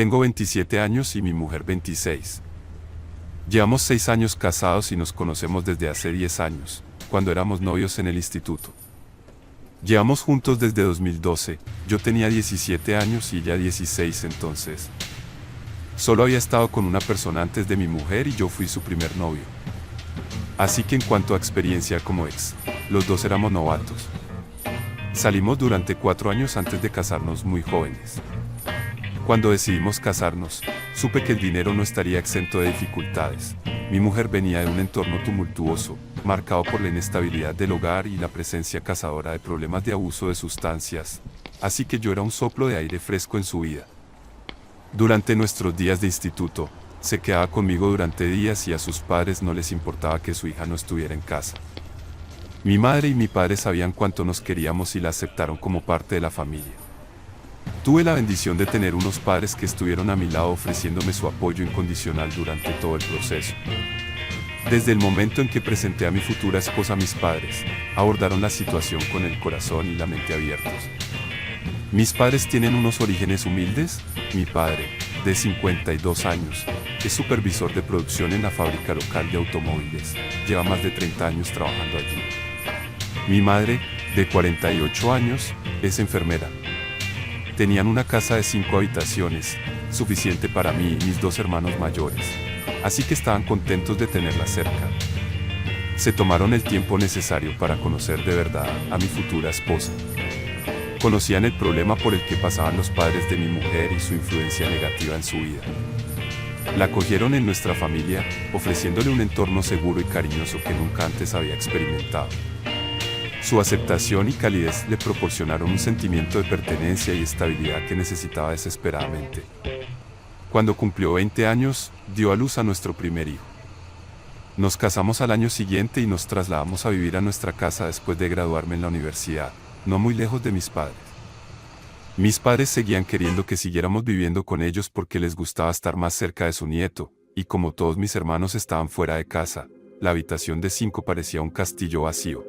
Tengo 27 años y mi mujer 26. Llevamos 6 años casados y nos conocemos desde hace 10 años, cuando éramos novios en el instituto. Llevamos juntos desde 2012, yo tenía 17 años y ella 16 entonces. Solo había estado con una persona antes de mi mujer y yo fui su primer novio. Así que en cuanto a experiencia como ex, los dos éramos novatos. Salimos durante 4 años antes de casarnos muy jóvenes. Cuando decidimos casarnos, supe que el dinero no estaría exento de dificultades. Mi mujer venía de un entorno tumultuoso, marcado por la inestabilidad del hogar y la presencia cazadora de problemas de abuso de sustancias, así que yo era un soplo de aire fresco en su vida. Durante nuestros días de instituto, se quedaba conmigo durante días y a sus padres no les importaba que su hija no estuviera en casa. Mi madre y mi padre sabían cuánto nos queríamos y la aceptaron como parte de la familia. Tuve la bendición de tener unos padres que estuvieron a mi lado ofreciéndome su apoyo incondicional durante todo el proceso. Desde el momento en que presenté a mi futura esposa a mis padres, abordaron la situación con el corazón y la mente abiertos. Mis padres tienen unos orígenes humildes. Mi padre, de 52 años, es supervisor de producción en la fábrica local de automóviles, lleva más de 30 años trabajando allí. Mi madre, de 48 años, es enfermera. Tenían una casa de 5 habitaciones, suficiente para mí y mis 2 hermanos mayores, así que estaban contentos de tenerla cerca. Se tomaron el tiempo necesario para conocer de verdad a mi futura esposa. Conocían el problema por el que pasaban los padres de mi mujer y su influencia negativa en su vida. La acogieron en nuestra familia, ofreciéndole un entorno seguro y cariñoso que nunca antes había experimentado. Su aceptación y calidez le proporcionaron un sentimiento de pertenencia y estabilidad que necesitaba desesperadamente. Cuando cumplió 20 años, dio a luz a nuestro primer hijo. Nos casamos al año siguiente y nos trasladamos a vivir a nuestra casa después de graduarme en la universidad, no muy lejos de mis padres. Mis padres seguían queriendo que siguiéramos viviendo con ellos porque les gustaba estar más cerca de su nieto, y como todos mis hermanos estaban fuera de casa, la habitación de 5 parecía un castillo vacío.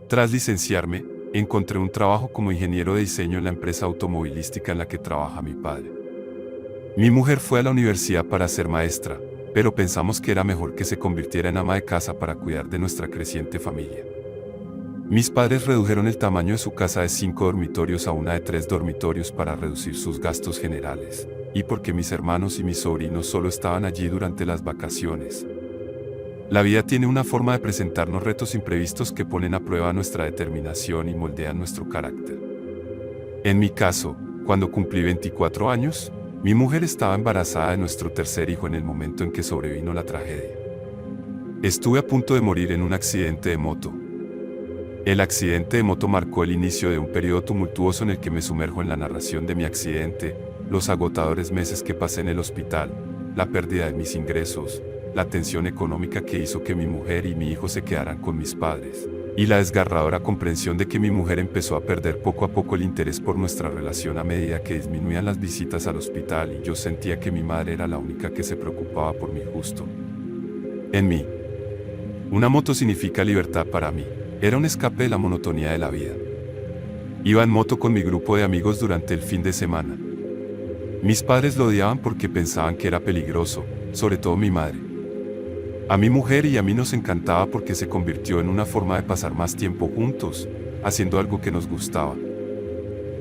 Tras licenciarme, encontré un trabajo como ingeniero de diseño en la empresa automovilística en la que trabaja mi padre. Mi mujer fue a la universidad para ser maestra, pero pensamos que era mejor que se convirtiera en ama de casa para cuidar de nuestra creciente familia. Mis padres redujeron el tamaño de su casa de 5 dormitorios a una de 3 dormitorios para reducir sus gastos generales, y porque mis hermanos y mis sobrinos solo estaban allí durante las vacaciones. La vida tiene una forma de presentarnos retos imprevistos que ponen a prueba nuestra determinación y moldean nuestro carácter. En mi caso, cuando cumplí 24 años, mi mujer estaba embarazada de nuestro tercer hijo en el momento en que sobrevino la tragedia. Estuve a punto de morir en un accidente de moto. El accidente de moto marcó el inicio de un periodo tumultuoso en el que me sumerjo en la narración de mi accidente, los agotadores meses que pasé en el hospital, la pérdida de mis ingresos, la tensión económica que hizo que mi mujer y mi hijo se quedaran con mis padres, y la desgarradora comprensión de que mi mujer empezó a perder poco a poco el interés por nuestra relación a medida que disminuían las visitas al hospital y yo sentía que mi madre era la única que se preocupaba por mí justo. En mí. Una moto significa libertad para mí. Era un escape de la monotonía de la vida. Iba en moto con mi grupo de amigos durante el fin de semana. Mis padres lo odiaban porque pensaban que era peligroso, sobre todo mi madre. A mi mujer y a mí nos encantaba porque se convirtió en una forma de pasar más tiempo juntos, haciendo algo que nos gustaba.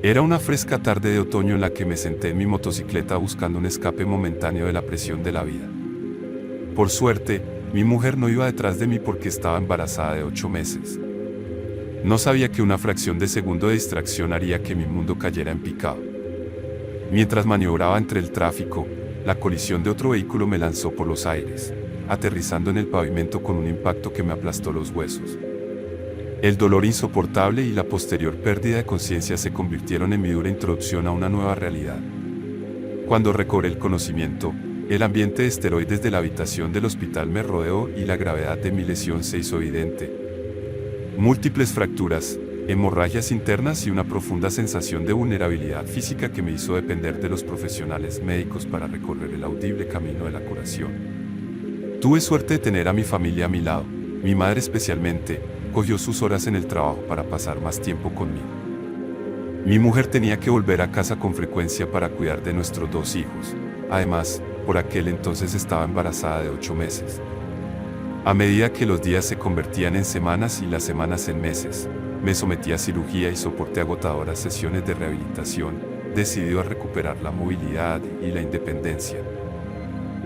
Era una fresca tarde de otoño en la que me senté en mi motocicleta buscando un escape momentáneo de la presión de la vida. Por suerte, mi mujer no iba detrás de mí porque estaba embarazada de 8 meses. No sabía que una fracción de segundo de distracción haría que mi mundo cayera en picado. Mientras maniobraba entre el tráfico, la colisión de otro vehículo me lanzó por los aires, aterrizando en el pavimento con un impacto que me aplastó los huesos. El dolor insoportable y la posterior pérdida de conciencia se convirtieron en mi dura introducción a una nueva realidad. Cuando recobré el conocimiento, el ambiente de esteroides de la habitación del hospital me rodeó y la gravedad de mi lesión se hizo evidente. Múltiples fracturas, hemorragias internas y una profunda sensación de vulnerabilidad física que me hizo depender de los profesionales médicos para recorrer el audible camino de la curación. Tuve suerte de tener a mi familia a mi lado. Mi madre especialmente, cogió sus horas en el trabajo para pasar más tiempo conmigo. Mi mujer tenía que volver a casa con frecuencia para cuidar de nuestros 2 hijos. Además, por aquel entonces estaba embarazada de 8 meses. A medida que los días se convertían en semanas y las semanas en meses, me sometí a cirugía y soporté agotadoras sesiones de rehabilitación, decidido a recuperar la movilidad y la independencia.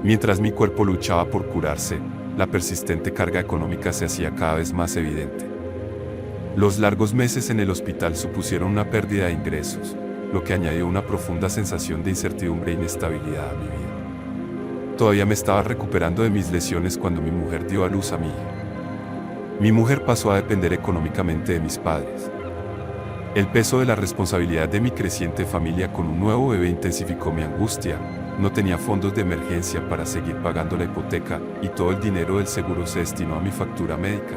Mientras mi cuerpo luchaba por curarse, la persistente carga económica se hacía cada vez más evidente. Los largos meses en el hospital supusieron una pérdida de ingresos, lo que añadió una profunda sensación de incertidumbre e inestabilidad a mi vida. Todavía me estaba recuperando de mis lesiones cuando mi mujer dio a luz a mi hija. Mi mujer pasó a depender económicamente de mis padres. El peso de la responsabilidad de mi creciente familia con un nuevo bebé intensificó mi angustia. No tenía fondos de emergencia para seguir pagando la hipoteca y todo el dinero del seguro se destinó a mi factura médica.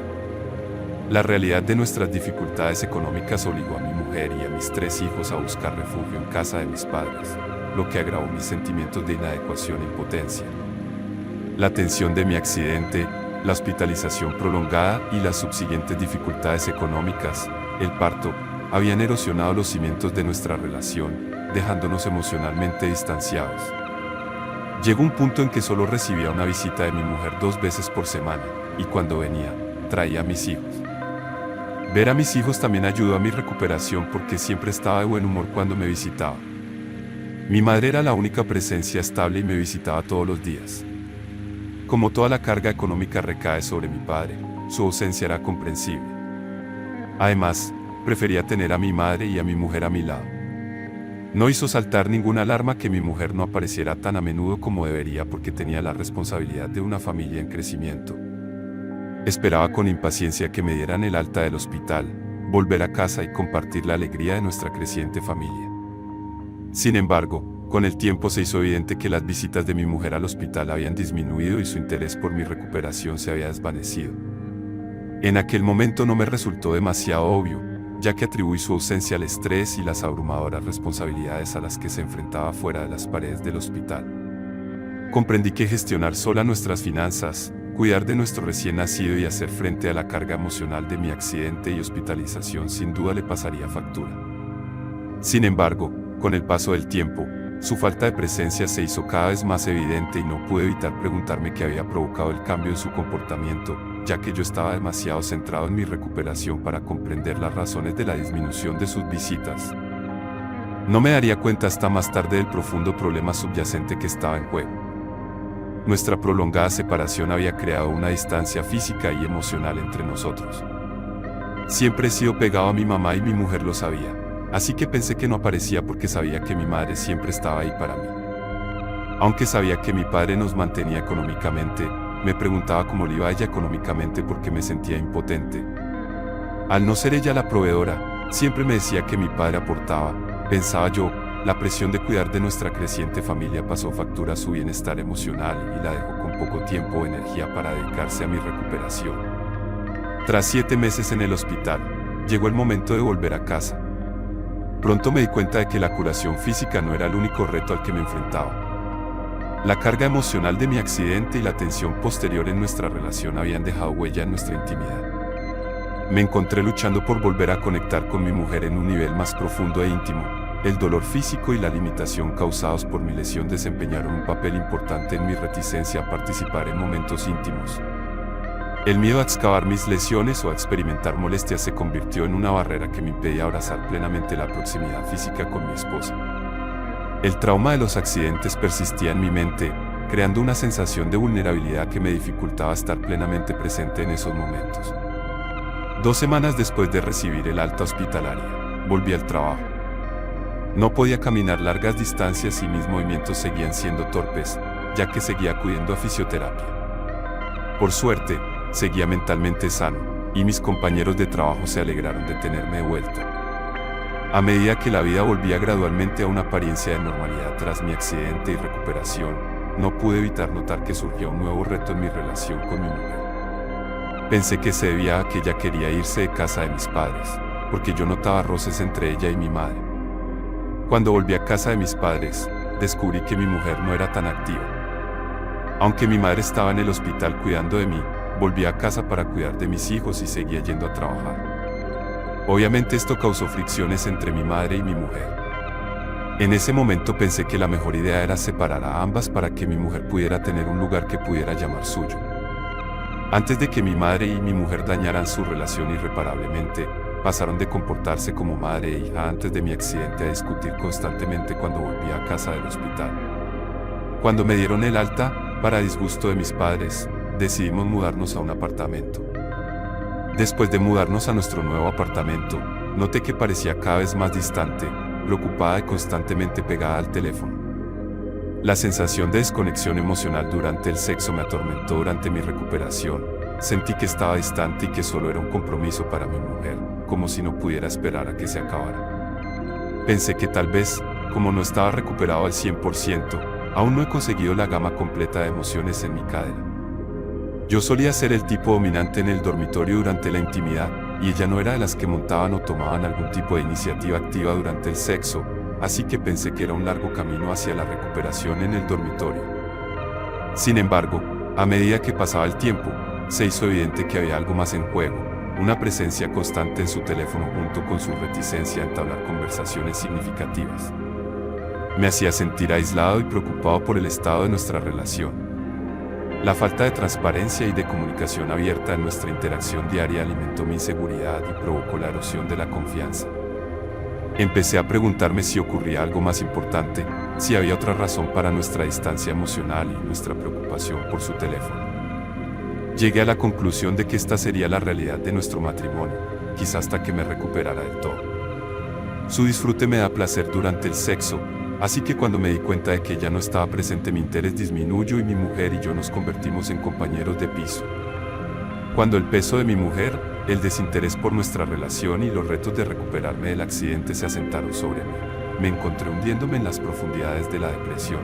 La realidad de nuestras dificultades económicas obligó a mi mujer y a mis 3 hijos a buscar refugio en casa de mis padres, lo que agravó mis sentimientos de inadecuación e impotencia. La tensión de mi accidente, la hospitalización prolongada y las subsiguientes dificultades económicas, el parto, habían erosionado los cimientos de nuestra relación, dejándonos emocionalmente distanciados. Llegó un punto en que solo recibía una visita de mi mujer 2 veces por semana, y cuando venía, traía a mis hijos. Ver a mis hijos también ayudó a mi recuperación porque siempre estaba de buen humor cuando me visitaba. Mi madre era la única presencia estable y me visitaba todos los días. Como toda la carga económica recae sobre mi padre, su ausencia era comprensible. Además, prefería tener a mi madre y a mi mujer a mi lado. No hizo saltar ninguna alarma que mi mujer no apareciera tan a menudo como debería porque tenía la responsabilidad de una familia en crecimiento. Esperaba con impaciencia que me dieran el alta del hospital, volver a casa y compartir la alegría de nuestra creciente familia. Sin embargo, con el tiempo se hizo evidente que las visitas de mi mujer al hospital habían disminuido y su interés por mi recuperación se había desvanecido. En aquel momento no me resultó demasiado obvio, ya que atribuí su ausencia al estrés y las abrumadoras responsabilidades a las que se enfrentaba fuera de las paredes del hospital. Comprendí que gestionar sola nuestras finanzas, cuidar de nuestro recién nacido y hacer frente a la carga emocional de mi accidente y hospitalización sin duda le pasaría factura. Sin embargo, con el paso del tiempo, su falta de presencia se hizo cada vez más evidente y no pude evitar preguntarme qué había provocado el cambio en su comportamiento, ya que yo estaba demasiado centrado en mi recuperación para comprender las razones de la disminución de sus visitas. No me daría cuenta hasta más tarde del profundo problema subyacente que estaba en juego. Nuestra prolongada separación había creado una distancia física y emocional entre nosotros. Siempre he sido pegado a mi mamá y mi mujer lo sabía, así que pensé que no aparecía porque sabía que mi madre siempre estaba ahí para mí. Aunque sabía que mi padre nos mantenía económicamente, me preguntaba cómo le iba a ella económicamente porque me sentía impotente. Al no ser ella la proveedora, siempre me decía que mi padre aportaba, pensaba yo. La presión de cuidar de nuestra creciente familia pasó factura a su bienestar emocional y la dejó con poco tiempo o energía para dedicarse a mi recuperación. Tras 7 meses en el hospital, llegó el momento de volver a casa. Pronto me di cuenta de que la curación física no era el único reto al que me enfrentaba. La carga emocional de mi accidente y la tensión posterior en nuestra relación habían dejado huella en nuestra intimidad. Me encontré luchando por volver a conectar con mi mujer en un nivel más profundo e íntimo. El dolor físico y la limitación causados por mi lesión desempeñaron un papel importante en mi reticencia a participar en momentos íntimos. El miedo a excavar mis lesiones o a experimentar molestias se convirtió en una barrera que me impedía abrazar plenamente la proximidad física con mi esposa. El trauma de los accidentes persistía en mi mente, creando una sensación de vulnerabilidad que me dificultaba estar plenamente presente en esos momentos. 2 semanas después de recibir el alta hospitalaria, volví al trabajo. No podía caminar largas distancias y mis movimientos seguían siendo torpes, ya que seguía acudiendo a fisioterapia. Por suerte, seguía mentalmente sano, y mis compañeros de trabajo se alegraron de tenerme de vuelta. A medida que la vida volvía gradualmente a una apariencia de normalidad tras mi accidente y recuperación, no pude evitar notar que surgía un nuevo reto en mi relación con mi mujer. Pensé que se debía a que ella quería irse de casa de mis padres, porque yo notaba roces entre ella y mi madre. Cuando volví a casa de mis padres, descubrí que mi mujer no era tan activa. Aunque mi madre estaba en el hospital cuidando de mí, volví a casa para cuidar de mis hijos y seguía yendo a trabajar. Obviamente esto causó fricciones entre mi madre y mi mujer. En ese momento pensé que la mejor idea era separar a ambas para que mi mujer pudiera tener un lugar que pudiera llamar suyo. Antes de que mi madre y mi mujer dañaran su relación irreparablemente, pasaron de comportarse como madre e hija antes de mi accidente a discutir constantemente cuando volví a casa del hospital. Cuando me dieron el alta, para disgusto de mis padres, decidimos mudarnos a un apartamento. Después de mudarnos a nuestro nuevo apartamento, noté que parecía cada vez más distante, preocupada y constantemente pegada al teléfono. La sensación de desconexión emocional durante el sexo me atormentó durante mi recuperación. Sentí que estaba distante y que solo era un compromiso para mi mujer, como si no pudiera esperar a que se acabara. Pensé que tal vez, como no estaba recuperado al 100%, aún no he conseguido la gama completa de emociones en mi cadera. Yo solía ser el tipo dominante en el dormitorio durante la intimidad, y ella no era de las que montaban o tomaban algún tipo de iniciativa activa durante el sexo, así que pensé que era un largo camino hacia la recuperación en el dormitorio. Sin embargo, a medida que pasaba el tiempo, se hizo evidente que había algo más en juego, una presencia constante en su teléfono junto con su reticencia a entablar conversaciones significativas. Me hacía sentir aislado y preocupado por el estado de nuestra relación. La falta de transparencia y de comunicación abierta en nuestra interacción diaria alimentó mi inseguridad y provocó la erosión de la confianza. Empecé a preguntarme si ocurría algo más importante, si había otra razón para nuestra distancia emocional y nuestra preocupación por su teléfono. Llegué a la conclusión de que esta sería la realidad de nuestro matrimonio, quizás hasta que me recuperara del todo. Su disfrute me da placer durante el sexo, así que cuando me di cuenta de que ella no estaba presente, mi interés disminuyó y mi mujer y yo nos convertimos en compañeros de piso. Cuando el peso de mi mujer, el desinterés por nuestra relación y los retos de recuperarme del accidente se asentaron sobre mí, me encontré hundiéndome en las profundidades de la depresión.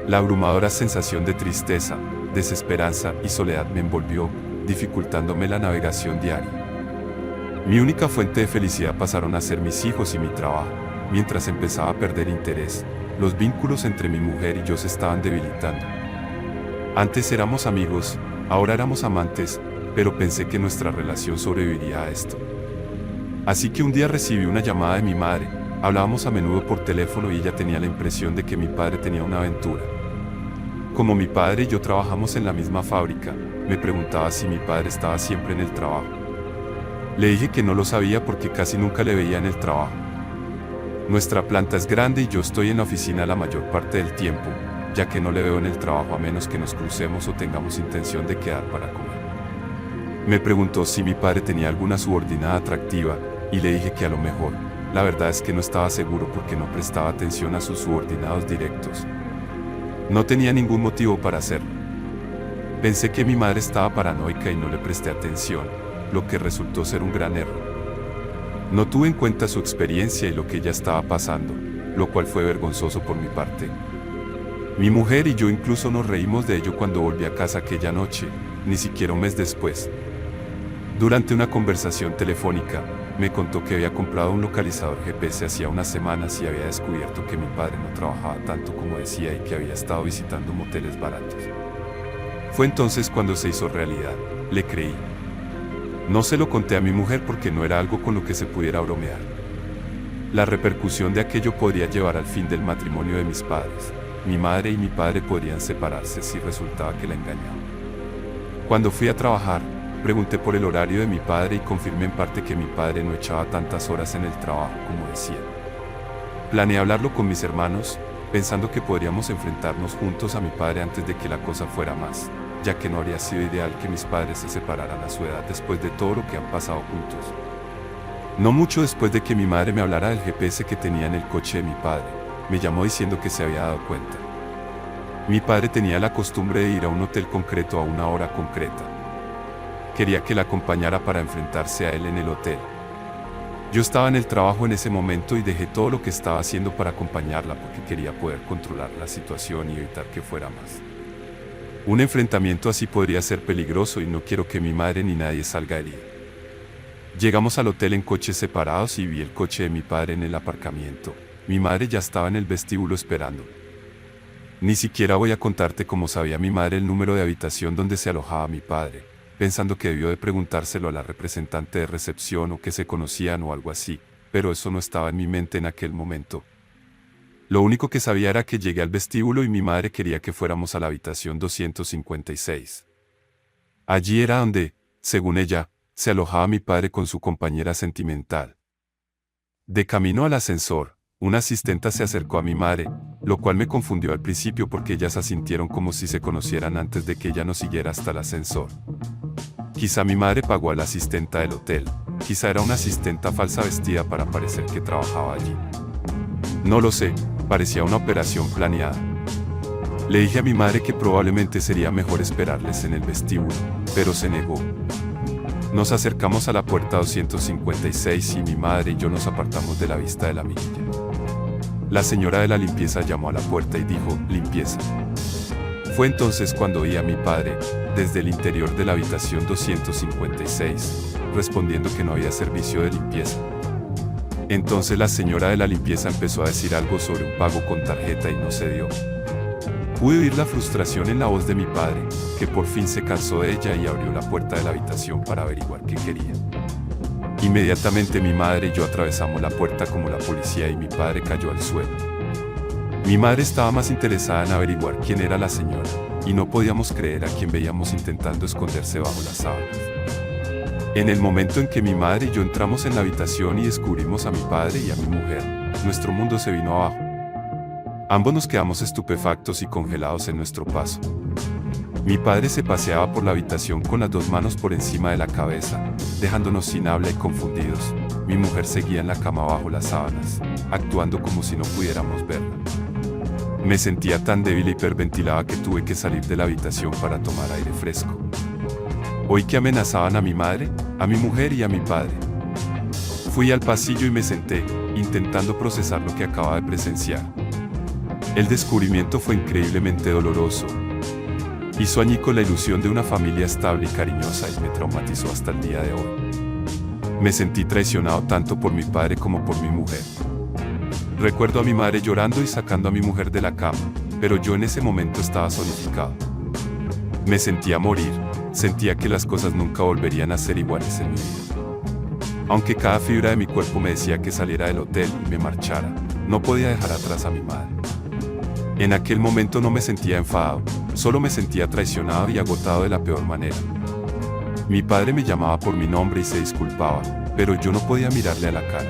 La abrumadora sensación de tristeza, desesperanza y soledad me envolvió, dificultándome la navegación diaria. Mi única fuente de felicidad pasaron a ser mis hijos y mi trabajo. Mientras empezaba a perder interés, los vínculos entre mi mujer y yo se estaban debilitando. Antes éramos amigos, ahora éramos amantes, pero pensé que nuestra relación sobreviviría a esto. Así que un día recibí una llamada de mi madre. Hablábamos a menudo por teléfono y ella tenía la impresión de que mi padre tenía una aventura. Como mi padre y yo trabajamos en la misma fábrica, me preguntaba si mi padre estaba siempre en el trabajo. Le dije que no lo sabía porque casi nunca le veía en el trabajo. Nuestra planta es grande y yo estoy en la oficina la mayor parte del tiempo, ya que no le veo en el trabajo a menos que nos crucemos o tengamos intención de quedar para comer. Me preguntó si mi padre tenía alguna subordinada atractiva, y le dije que a lo mejor. La verdad es que no estaba seguro porque no prestaba atención a sus subordinados directos. No tenía ningún motivo para hacerlo. Pensé que mi madre estaba paranoica y no le presté atención, lo que resultó ser un gran error. No tuve en cuenta su experiencia y lo que ella estaba pasando, lo cual fue vergonzoso por mi parte. Mi mujer y yo incluso nos reímos de ello cuando volví a casa aquella noche, ni siquiera un mes después. Durante una conversación telefónica, me contó que había comprado un localizador GPS hacía unas semanas y había descubierto que mi padre no trabajaba tanto como decía y que había estado visitando moteles baratos. Fue entonces cuando se hizo realidad, le creí. No se lo conté a mi mujer porque no era algo con lo que se pudiera bromear. La repercusión de aquello podría llevar al fin del matrimonio de mis padres. Mi madre y mi padre podrían separarse si resultaba que la engañaba. Cuando fui a trabajar, pregunté por el horario de mi padre y confirmé en parte que mi padre no echaba tantas horas en el trabajo como decía. Planeé hablarlo con mis hermanos, pensando que podríamos enfrentarnos juntos a mi padre antes de que la cosa fuera más, ya que no habría sido ideal que mis padres se separaran a su edad después de todo lo que han pasado juntos. No mucho después de que mi madre me hablara del GPS que tenía en el coche de mi padre, me llamó diciendo que se había dado cuenta. Mi padre tenía la costumbre de ir a un hotel concreto a una hora concreta. Quería que la acompañara para enfrentarse a él en el hotel. Yo estaba en el trabajo en ese momento y dejé todo lo que estaba haciendo para acompañarla porque quería poder controlar la situación y evitar que fuera más. Un enfrentamiento así podría ser peligroso y no quiero que mi madre ni nadie salga herido. Llegamos al hotel en coches separados y vi el coche de mi padre en el aparcamiento. Mi madre ya estaba en el vestíbulo esperando. Ni siquiera voy a contarte cómo sabía mi madre el número de habitación donde se alojaba mi padre. pensando que debió de preguntárselo a la representante de recepción o que se conocían o algo así, pero eso no estaba en mi mente en aquel momento. Lo único que sabía era que llegué al vestíbulo y mi madre quería que fuéramos a la habitación 256. Allí era donde, según ella, se alojaba mi padre con su compañera sentimental. De camino al ascensor, una asistenta se acercó a mi madre, lo cual me confundió al principio porque ellas asintieron como si se conocieran antes de que ella nos siguiera hasta el ascensor. Quizá mi madre pagó a la asistenta del hotel, quizá era una asistenta falsa vestida para parecer que trabajaba allí. No lo sé, parecía una operación planeada. Le dije a mi madre que probablemente sería mejor esperarles en el vestíbulo, pero se negó. Nos acercamos a la puerta 256 y mi madre y yo nos apartamos de la vista de la mirilla. La señora de la limpieza llamó a la puerta y dijo, limpieza. Fue entonces cuando oí a mi padre, desde el interior de la habitación 256, respondiendo que no había servicio de limpieza. Entonces la señora de la limpieza empezó a decir algo sobre un pago con tarjeta y no se dio. Pude oír la frustración en la voz de mi padre, que por fin se cansó de ella y abrió la puerta de la habitación para averiguar qué quería. Inmediatamente mi madre y yo atravesamos la puerta como la policía y mi padre cayó al suelo. Mi madre estaba más interesada en averiguar quién era la señora, y no podíamos creer a quien veíamos intentando esconderse bajo las sábanas. En el momento en que mi madre y yo entramos en la habitación y descubrimos a mi padre y a mi mujer, nuestro mundo se vino abajo. Ambos nos quedamos estupefactos y congelados en nuestro paso. Mi padre se paseaba por la habitación con las dos manos por encima de la cabeza, dejándonos sin habla y confundidos. Mi mujer seguía en la cama bajo las sábanas, actuando como si no pudiéramos verla. Me sentía tan débil e hiperventilaba que tuve que salir de la habitación para tomar aire fresco. Oí que amenazaban a mi madre, a mi mujer y a mi padre. Fui al pasillo y me senté, intentando procesar lo que acababa de presenciar. El descubrimiento fue increíblemente doloroso. Hizo añicos la ilusión de una familia estable y cariñosa y me traumatizó hasta el día de hoy. Me sentí traicionado tanto por mi padre como por mi mujer. Recuerdo a mi madre llorando y sacando a mi mujer de la cama, pero yo en ese momento estaba zonificado. Me sentía morir, sentía que las cosas nunca volverían a ser iguales en mi vida. Aunque cada fibra de mi cuerpo me decía que saliera del hotel y me marchara, no podía dejar atrás a mi madre. En aquel momento no me sentía enfadado, solo me sentía traicionado y agotado de la peor manera. Mi padre me llamaba por mi nombre y se disculpaba, pero yo no podía mirarle a la cara.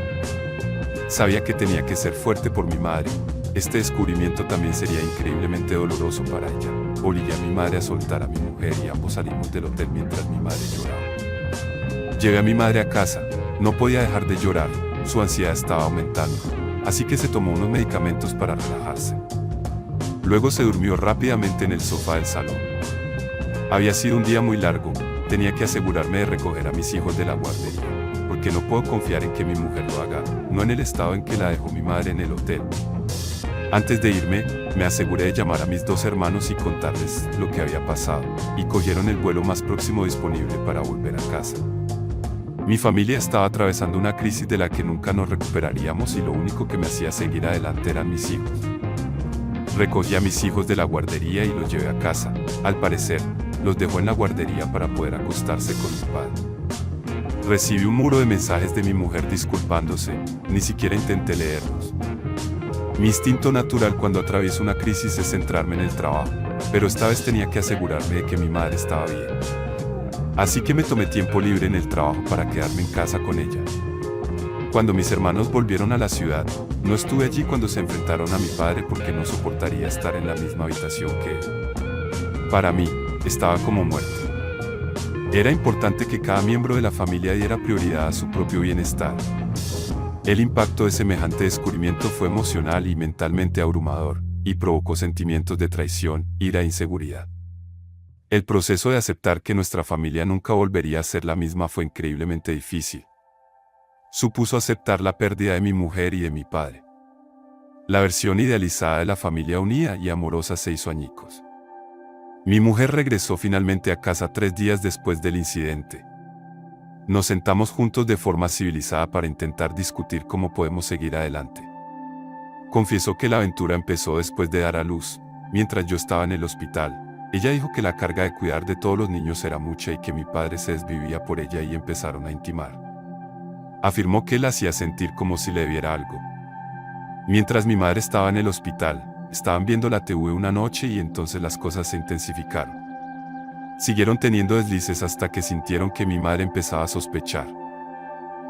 Sabía que tenía que ser fuerte por mi madre. Este descubrimiento también sería increíblemente doloroso para ella. Obligué a mi madre a soltar a mi mujer y ambos salimos del hotel mientras mi madre lloraba. Llevé a mi madre a casa, no podía dejar de llorar, su ansiedad estaba aumentando, así que se tomó unos medicamentos para relajarse. Luego se durmió rápidamente en el sofá del salón. Había sido un día muy largo, tenía que asegurarme de recoger a mis hijos de la guardería, porque no puedo confiar en que mi mujer lo haga, no en el estado en que la dejó mi madre en el hotel. Antes de irme, me aseguré de llamar a mis dos hermanos y contarles lo que había pasado, y cogieron el vuelo más próximo disponible para volver a casa. Mi familia estaba atravesando una crisis de la que nunca nos recuperaríamos y lo único que me hacía seguir adelante eran mis hijos. Recogí a mis hijos de la guardería y los llevé a casa. Al parecer, los dejó en la guardería para poder acostarse con mi padre. Recibí un muro de mensajes de mi mujer disculpándose, ni siquiera intenté leerlos. Mi instinto natural cuando atravieso una crisis es centrarme en el trabajo, pero esta vez tenía que asegurarme de que mi madre estaba bien. Así que me tomé tiempo libre en el trabajo para quedarme en casa con ella. Cuando mis hermanos volvieron a la ciudad, no estuve allí cuando se enfrentaron a mi padre porque no soportaría estar en la misma habitación que él. Para mí, estaba como muerto. Era importante que cada miembro de la familia diera prioridad a su propio bienestar. El impacto de semejante descubrimiento fue emocional y mentalmente abrumador, y provocó sentimientos de traición, ira e inseguridad. El proceso de aceptar que nuestra familia nunca volvería a ser la misma fue increíblemente difícil. Supuso aceptar la pérdida de mi mujer y de mi padre. La versión idealizada de la familia unida y amorosa se hizo añicos. Mi mujer regresó finalmente a casa 3 días después del incidente. Nos sentamos juntos de forma civilizada para intentar discutir cómo podemos seguir adelante. Confesó que la aventura empezó después de dar a luz, mientras yo estaba en el hospital, Ella dijo que la carga de cuidar de todos los niños era mucha y que mi padre se desvivía por ella y empezaron a intimar. Afirmó que él la hacía sentir como si le debiera algo. Mientras mi madre estaba en el hospital, estaban viendo la TV una noche y entonces las cosas se intensificaron. Siguieron teniendo deslices hasta que sintieron que mi madre empezaba a sospechar.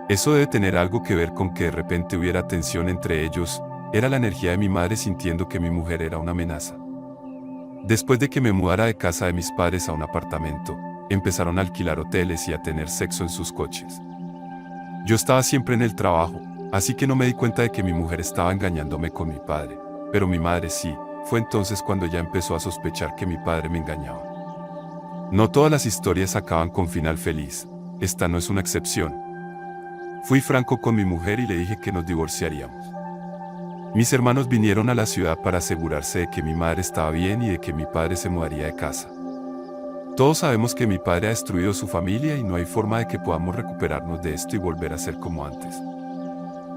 Eso debe tener algo que ver con que de repente hubiera tensión entre ellos, era la energía de mi madre sintiendo que mi mujer era una amenaza. Después de que me mudara de casa de mis padres a un apartamento, empezaron a alquilar hoteles y a tener sexo en sus coches. Yo estaba siempre en el trabajo, así que no me di cuenta de que mi mujer estaba engañándome con mi padre, pero mi madre sí. Fue entonces cuando ya empezó a sospechar que mi padre me engañaba. No todas las historias acaban con final feliz, esta no es una excepción. Fui franco con mi mujer y le dije que nos divorciaríamos. Mis hermanos vinieron a la ciudad para asegurarse de que mi madre estaba bien y de que mi padre se mudaría de casa. Todos sabemos que mi padre ha destruido su familia y no hay forma de que podamos recuperarnos de esto y volver a ser como antes.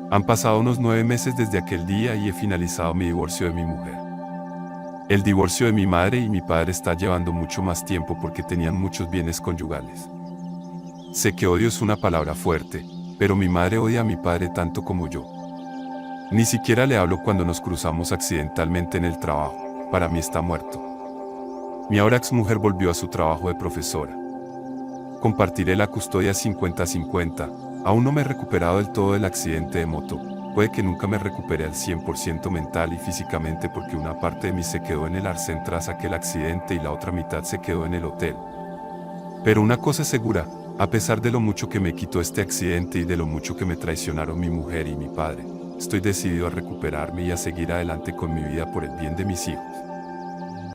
Han pasado unos 9 meses desde aquel día y he finalizado mi divorcio de mi mujer. El divorcio de mi madre y mi padre está llevando mucho más tiempo porque tenían muchos bienes conyugales. Sé que odio es una palabra fuerte, pero mi madre odia a mi padre tanto como yo. Ni siquiera le hablo cuando nos cruzamos accidentalmente en el trabajo, para mí está muerto. Mi ahora exmujer volvió a su trabajo de profesora. Compartiré la custodia 50-50, aún no me he recuperado del todo del accidente de moto, puede que nunca me recupere al 100% mental y físicamente porque una parte de mí se quedó en el arcén tras aquel accidente y la otra mitad se quedó en el hotel. Pero una cosa es segura, a pesar de lo mucho que me quitó este accidente y de lo mucho que me traicionaron mi mujer y mi padre, estoy decidido a recuperarme y a seguir adelante con mi vida por el bien de mis hijos.